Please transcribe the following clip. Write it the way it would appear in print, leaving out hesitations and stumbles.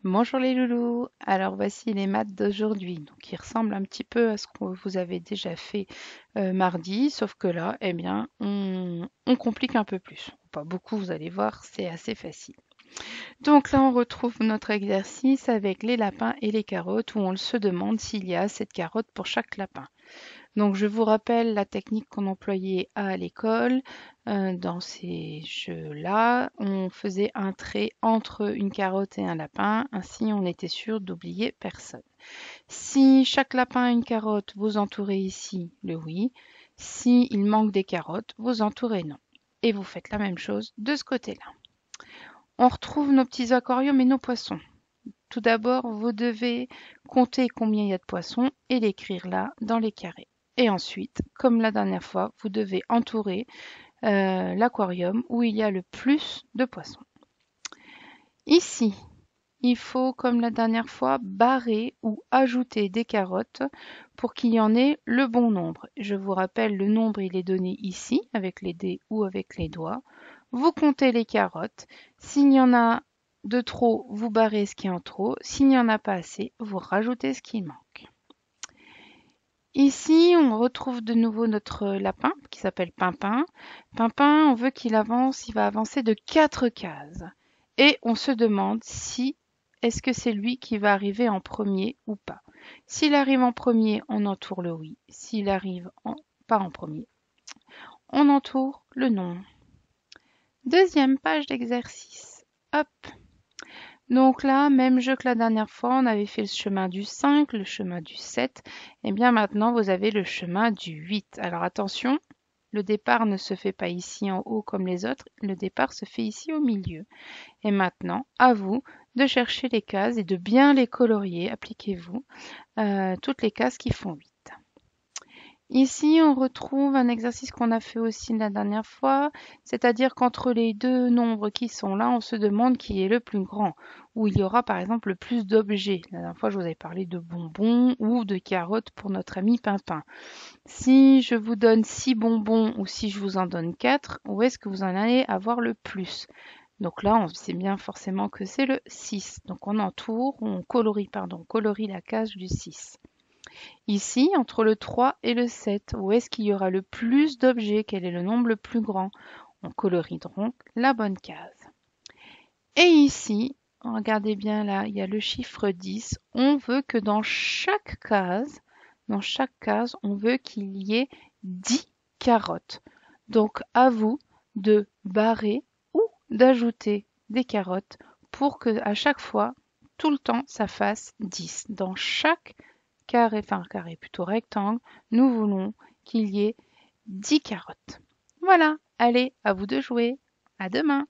Bonjour les loulous, alors voici les maths d'aujourd'hui, donc ils ressemblent un petit peu à ce que vous avez déjà fait mardi, sauf que là, eh bien, on complique un peu plus. Pas beaucoup, vous allez voir, c'est assez facile. Donc là, on retrouve notre exercice avec les lapins et les carottes, où on se demande s'il y a assez de carottes pour chaque lapin. Donc je vous rappelle la technique qu'on employait à l'école. Dans ces jeux-là, on faisait un trait entre une carotte et un lapin, ainsi on était sûr d'oublier personne. Si chaque lapin a une carotte, vous entourez ici le oui. Si il manque des carottes, vous entourez non. Et vous faites la même chose de ce côté-là. On retrouve nos petits aquariums et nos poissons. Tout d'abord, vous devez compter combien il y a de poissons et l'écrire là dans les carrés. Et ensuite, comme la dernière fois, vous devez entourer l'aquarium où il y a le plus de poissons. Ici, il faut, comme la dernière fois, barrer ou ajouter des carottes pour qu'il y en ait le bon nombre. Je vous rappelle, le nombre, il est donné ici, avec les dés ou avec les doigts. Vous comptez les carottes. S'il y en a de trop, vous barrez ce qui est en trop. S'il n'y en a pas assez, vous rajoutez ce qui manque. Ici, on retrouve de nouveau notre lapin qui s'appelle Pimpin. Pimpin, on veut qu'il avance, il va avancer de 4 cases. Et on se demande si est-ce que c'est lui qui va arriver en premier ou pas. S'il arrive en premier, on entoure le oui. S'il arrive pas en premier, on entoure le non. Deuxième page d'exercice. Hop. Donc là, même jeu que la dernière fois, on avait fait le chemin du 5, le chemin du 7. Et bien maintenant, vous avez le chemin du 8. Alors attention, le départ ne se fait pas ici en haut comme les autres, le départ se fait ici au milieu. Et maintenant, à vous de chercher les cases et de bien les colorier. Appliquez-vous toutes les cases qui font 8. Ici, on retrouve un exercice qu'on a fait aussi la dernière fois, c'est-à-dire qu'entre les deux nombres qui sont là, on se demande qui est le plus grand, où il y aura par exemple le plus d'objets. La dernière fois, je vous avais parlé de bonbons ou de carottes pour notre ami Pimpin. Si je vous donne 6 bonbons ou si je vous en donne 4, où est-ce que vous en allez avoir le plus? Donc là, on sait bien forcément que c'est le 6. Donc on entoure, on colorie la case du 6. Ici, entre le 3 et le 7, où est-ce qu'il y aura le plus d'objets? Quel est le nombre le plus grand? On colorie donc la bonne case. Et ici, regardez bien là, il y a le chiffre 10. On veut que dans chaque case, on veut qu'il y ait 10 carottes. Donc à vous de barrer ou d'ajouter des carottes pour que à chaque fois, tout le temps, ça fasse 10. Dans chaque carré plutôt rectangle, nous voulons qu'il y ait 10 carottes. Voilà, allez, à vous de jouer. À demain.